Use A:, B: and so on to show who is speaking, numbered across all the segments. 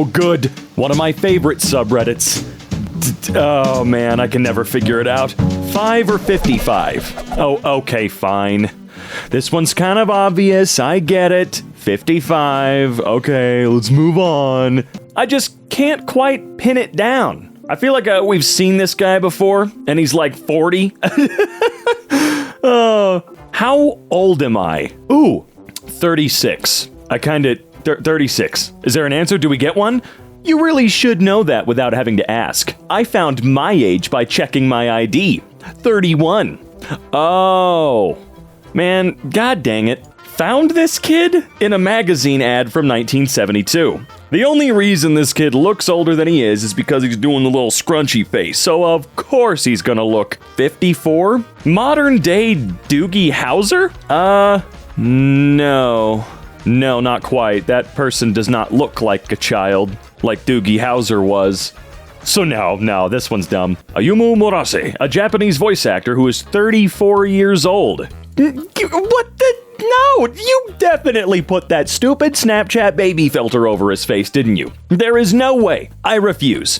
A: Oh, good. One of my favorite subreddits. Oh, man, I can never figure it out. 5 or 55? Oh, okay, fine. This one's kind of obvious. I get it. 55. Okay, let's move on. I just can't quite pin it down. I feel like we've seen this guy before, and he's like 40. How old am I? Ooh, 36. 36. Is there an answer? Do we get one? You really should know that without having to ask. I found my age by checking my ID. 31. Oh, man, god dang it. Found this kid in a magazine ad from 1972. The only reason this kid looks older than he is because he's doing the little scrunchy face, so of course he's gonna look 54? Modern day Doogie Howser? No. No, not quite. That person does not look like a child, like Doogie Howser was. So no, this one's dumb. Ayumu Murase, a Japanese voice actor who is 34 years old. What the? No, you definitely put that stupid Snapchat baby filter over his face, didn't you? There is no way. I refuse.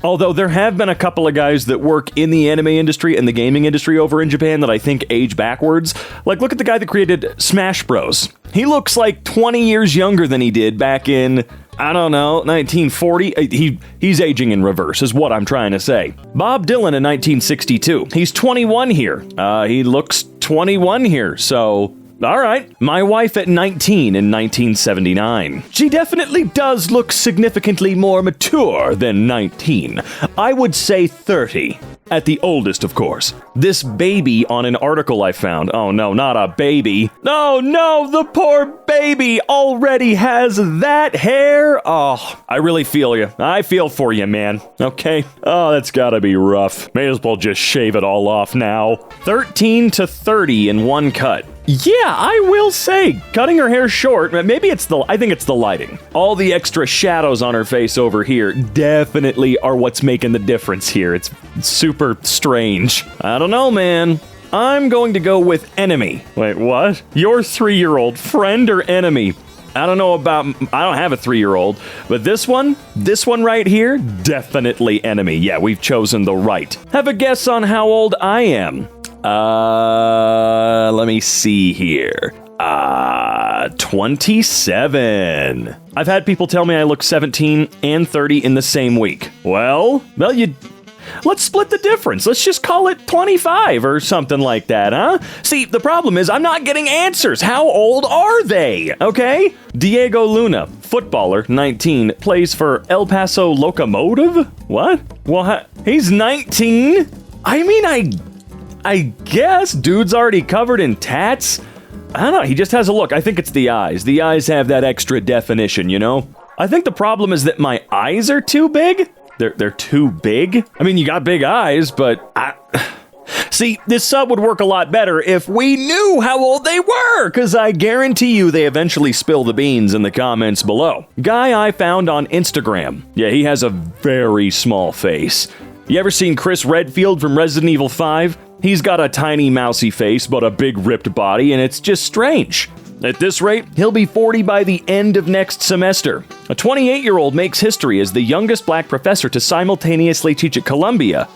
A: Although there have been a couple of guys that work in the anime industry and the gaming industry over in Japan that I think age backwards. Like, look at the guy that created Smash Bros. He looks like 20 years younger than he did back in, I don't know, 1940. He's aging in reverse, is what I'm trying to say. Bob Dylan in 1962. He's 21 here. He looks 21 here, so... Alright, my wife at 19 in 1979. She definitely does look significantly more mature than 19. I would say 30. At the oldest, of course. This baby on an article I found. Oh no, not a baby. Oh no, the poor baby already has that hair. Oh, I really feel you. I feel for you, man. Okay? Oh, that's gotta be rough. May as well just shave it all off now. 13 to 30 in one cut. Yeah, I will say, cutting her hair short, maybe I think it's the lighting. All the extra shadows on her face over here definitely are what's making the difference here. It's super strange. I don't know, man. I'm going to go with enemy. Wait, what? Your 3-year-old friend or enemy? I don't have a 3-year-old, but this one right here, definitely enemy. Yeah, we've chosen the right. Have a guess on how old I am. Let me see here. 27. I've had people tell me I look 17 and 30 in the same week. Well, let's split the difference. Let's just call it 25 or something like that, huh? See, the problem is I'm not getting answers. How old are they? Okay? Diego Luna, footballer, 19, plays for El Paso Locomotive? What? Well, he's 19? I mean, I guess dude's already covered in tats. I don't know, he just has a look. I think it's the eyes. The eyes have that extra definition, you know? I think the problem is that my eyes are too big. They're too big? I mean, you got big eyes, but See, this sub would work a lot better if we knew how old they were, because I guarantee you they eventually spill the beans in the comments below. Guy I found on Instagram. Yeah, he has a very small face. You ever seen Chris Redfield from Resident Evil 5? He's got a tiny mousy face, but a big ripped body, and it's just strange. At this rate, he'll be 40 by the end of next semester. A 28-year-old makes history as the youngest black professor to simultaneously teach at Columbia,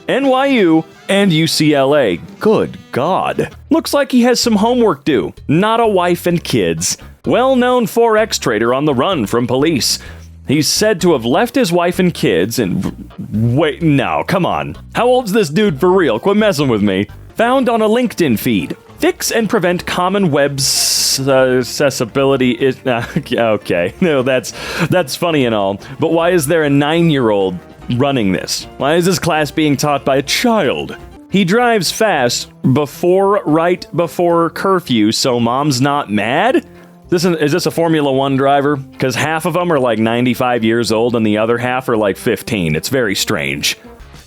A: NYU, and UCLA. Good God. Looks like he has some homework due. Not a wife and kids. Well-known Forex trader on the run from police. He's said to have left his wife and kids and... Wait, no, come on. How old's this dude for real? Quit messing with me. Found on a LinkedIn feed. Fix and prevent common web accessibility is... okay, no, that's funny and all. But why is there a 9-year-old running this? Why is this class being taught by a child? He drives fast right before curfew, so mom's not mad? Is this a Formula 1 driver? Because half of them are like 95 years old and the other half are like 15. It's very strange.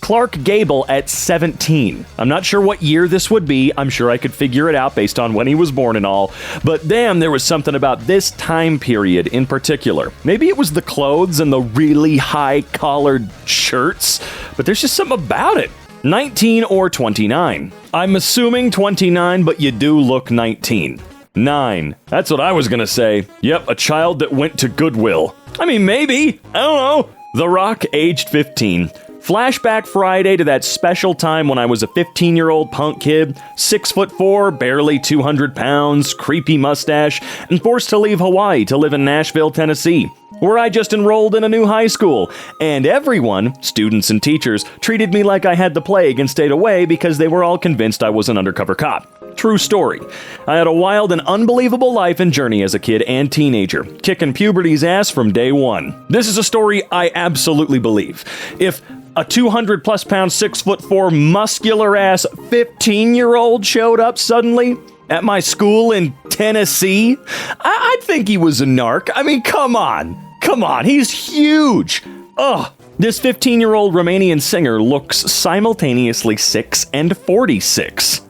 A: Clark Gable at 17. I'm not sure what year this would be. I'm sure I could figure it out based on when he was born and all. But damn, there was something about this time period in particular. Maybe it was the clothes and the really high-collared shirts, but there's just something about it. 19 or 29. I'm assuming 29, but you do look 19. 9. That's what I was gonna say. Yep, a child that went to Goodwill. I mean, maybe. I don't know. The Rock, aged 15. Flashback Friday to that special time when I was a 15-year-old punk kid, 6'4", barely 200 pounds, creepy mustache, and forced to leave Hawaii to live in Nashville, Tennessee, where I just enrolled in a new high school, and everyone, students and teachers, treated me like I had the plague and stayed away because they were all convinced I was an undercover cop. True story. I had a wild and unbelievable life and journey as a kid and teenager, kicking puberty's ass from day one. This is a story I absolutely believe. If a 200-plus pound, 6'4", muscular-ass 15-year-old showed up suddenly at my school in Tennessee, I'd think he was a narc. I mean, come on. Come on, he's huge. Ugh. This 15-year-old Romanian singer looks simultaneously 6 and 46.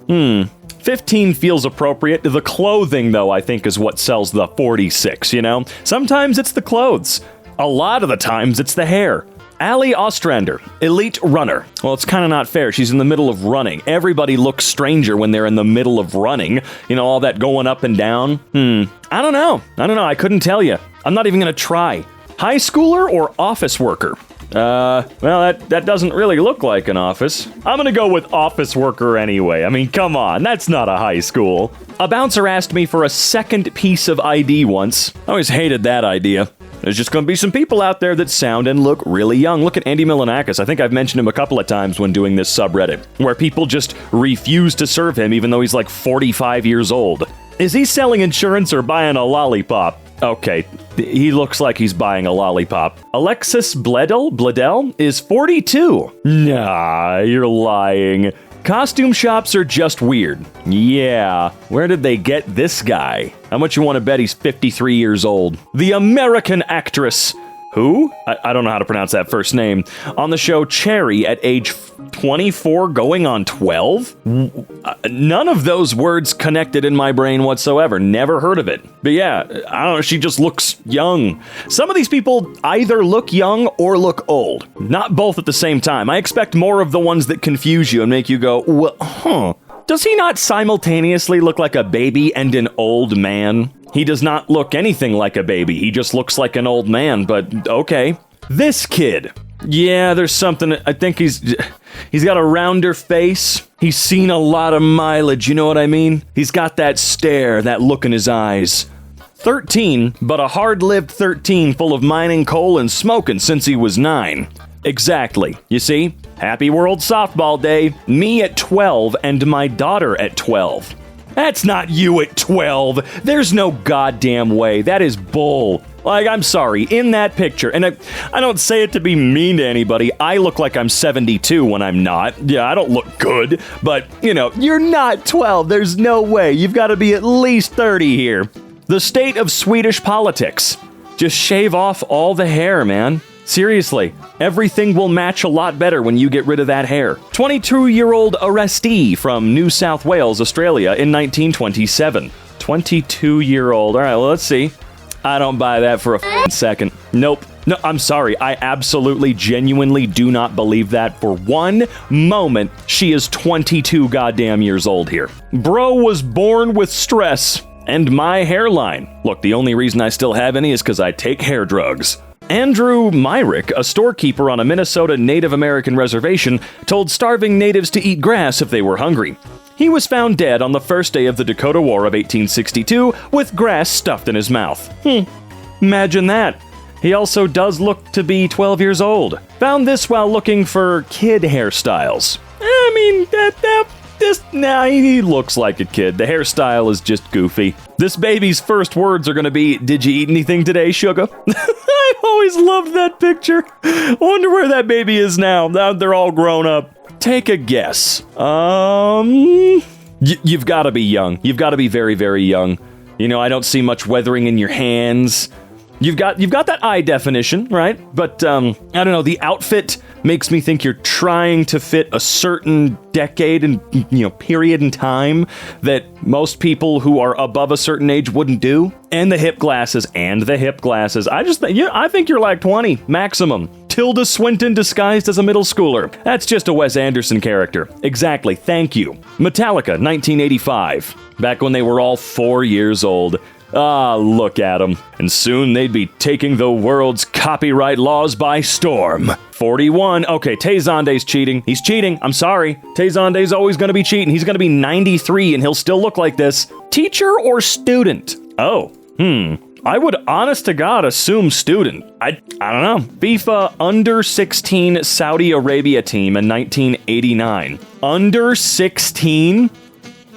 A: 15 feels appropriate. The clothing, though, I think is what sells the 46, you know? Sometimes it's the clothes. A lot of the times it's the hair. Ali Ostrander, elite runner. Well, it's kind of not fair. She's in the middle of running. Everybody looks stranger when they're in the middle of running. You know, all that going up and down. I don't know. I couldn't tell you. I'm not even going to try. High schooler or office worker? Well, that doesn't really look like an office. I'm gonna go with office worker anyway. I mean, come on, that's not a high school. A bouncer asked me for a second piece of ID once. I always hated that idea. There's just gonna be some people out there that sound and look really young. Look at Andy Milanakis. I think I've mentioned him a couple of times when doing this subreddit, where people just refuse to serve him even though he's like 45 years old. Is he selling insurance or buying a lollipop? Okay, he looks like he's buying a lollipop. Alexis Bledel is 42. Nah, you're lying. Costume shops are just weird. Yeah, where did they get this guy? How much you want to bet he's 53 years old? The American actress. Who? I don't know how to pronounce that first name. On the show Cherry at age 24 going on 12? None of those words connected in my brain whatsoever. Never heard of it. But yeah, I don't know, she just looks young. Some of these people either look young or look old. Not both at the same time. I expect more of the ones that confuse you and make you go, well, huh. Does he not simultaneously look like a baby and an old man? He does not look anything like a baby. He just looks like an old man, but okay. This kid. Yeah, there's something. I think he's got a rounder face. He's seen a lot of mileage, you know what I mean? He's got that stare, that look in his eyes. 13, but a hard-lived 13 full of mining coal and smoking since he was 9. Exactly. You see? Happy World Softball Day. Me at 12 and my daughter at 12. That's not you at 12. There's no goddamn way. That is bull. Like, I'm sorry, in that picture, and I don't say it to be mean to anybody, I look like I'm 72 when I'm not. Yeah, I don't look good, but, you know, you're not 12. There's no way. You've got to be at least 30 here. The state of Swedish politics. Just shave off all the hair, man. Seriously, everything will match a lot better when you get rid of that hair. 22-year-old arrestee from New South Wales, Australia in 1927. 22-year-old. All right, well, let's see. I don't buy that for a second. Nope. No, I'm sorry. I absolutely, genuinely do not believe that for one moment. She is 22 goddamn years old here. Bro was born with stress and my hairline. Look, the only reason I still have any is because I take hair drugs. Andrew Myrick, a storekeeper on a Minnesota Native American reservation, told starving natives to eat grass if they were hungry. He was found dead on the first day of the Dakota War of 1862 with grass stuffed in his mouth. Imagine that. He also does look to be 12 years old. Found this while looking for kid hairstyles. I mean, he looks like a kid. The hairstyle is just goofy. This baby's first words are going to be, "Did you eat anything today, sugar?" I always loved that picture. I wonder where that baby is now. Now they're all grown up. Take a guess. You've got to be young. You've got to be very, very young. You know, I don't see much weathering in your hands. You've got that eye definition, right? But, I don't know, the outfit makes me think you're trying to fit a certain decade and, period in time that most people who are above a certain age wouldn't do. And the hip glasses. I think you're like 20, maximum. Tilda Swinton disguised as a middle schooler. That's just a Wes Anderson character. Exactly, thank you. Metallica, 1985. Back when they were all 4 years old. Ah, look at him. And soon they'd be taking the world's copyright laws by storm. 41. Okay, Tezonde's cheating. He's cheating. I'm sorry. Tezonde's always going to be cheating. He's going to be 93 and he'll still look like this. Teacher or student? Oh, I would, honest to God, assume student. I don't know. FIFA under 16 Saudi Arabia team in 1989. Under 16?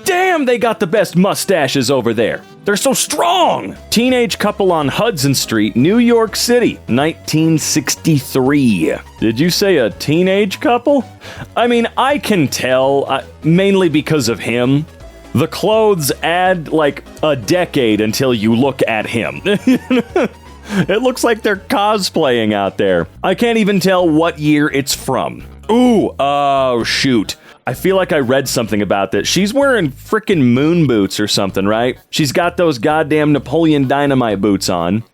A: Damn, they got the best mustaches over there. They're so strong. Teenage couple on Hudson Street, New York City, 1963. Did you say a teenage couple? I mean, I can tell, mainly because of him. The clothes add like a decade until you look at him. It looks like they're cosplaying out there. I can't even tell what year it's from. Ooh, oh shoot. I feel like I read something about that. She's wearing frickin' moon boots or something, right? She's got those goddamn Napoleon Dynamite boots on.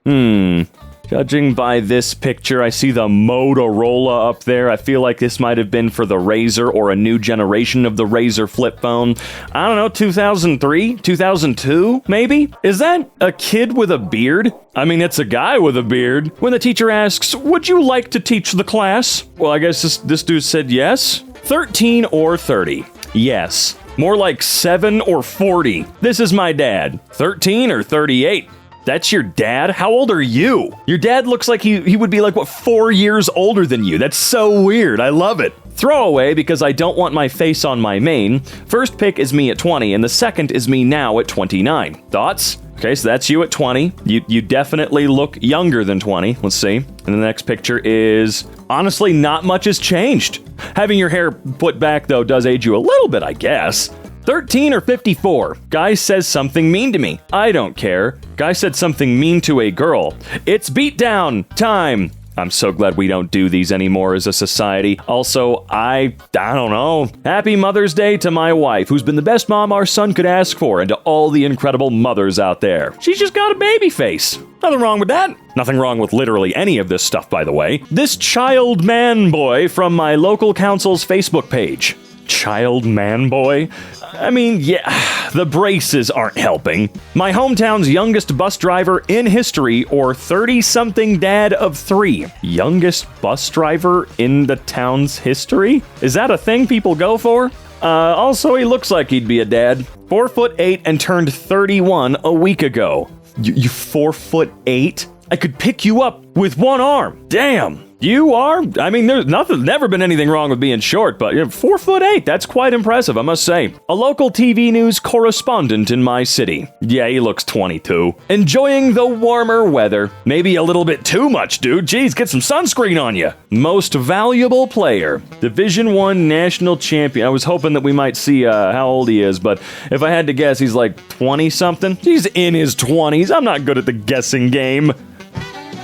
A: Judging by this picture, I see the Motorola up there. I feel like this might have been for the Razr or a new generation of the Razr flip phone. I don't know, 2003? 2002, maybe? Is that a kid with a beard? I mean, it's a guy with a beard. When the teacher asks, would you like to teach the class? Well, I guess this dude said yes. 13 or 30? Yes. More like 7 or 40. This is my dad. 13 or 38? That's your dad? How old are you? Your dad looks like he would be like, 4 years older than you. That's so weird. I love it. Throwaway because I don't want my face on my main. First pick is me at 20, and the second is me now at 29. Thoughts? Okay, so that's you at 20. You definitely look younger than 20. Let's see. And the next picture is... honestly, not much has changed. Having your hair put back, though, does age you a little bit, I guess. 13 or 54. Guy says something mean to me. I don't care. Guy said something mean to a girl. It's beatdown time. I'm so glad we don't do these anymore as a society. Also, I don't know. Happy Mother's Day to my wife, who's been the best mom our son could ask for, and to all the incredible mothers out there. She's just got a baby face. Nothing wrong with that. Nothing wrong with literally any of this stuff, by the way. This child man boy from my local council's Facebook page. Child man boy? I mean, yeah, the braces aren't helping. My hometown's youngest bus driver in history, or 30-something dad of 3. Youngest bus driver in the town's history? Is that a thing people go for? Also, he looks like he'd be a dad. 4'8" and turned 31 a week ago. You 4'8"? I could pick you up with one arm. Damn. You are? I mean, there's never been anything wrong with being short, but 4'8", that's quite impressive, I must say. A local TV news correspondent in my city. Yeah, he looks 22. Enjoying the warmer weather. Maybe a little bit too much, dude. Jeez, get some sunscreen on you. Most valuable player. Division 1 national champion. I was hoping that we might see how old he is, but if I had to guess, he's like 20-something. He's in his 20s. I'm not good at the guessing game.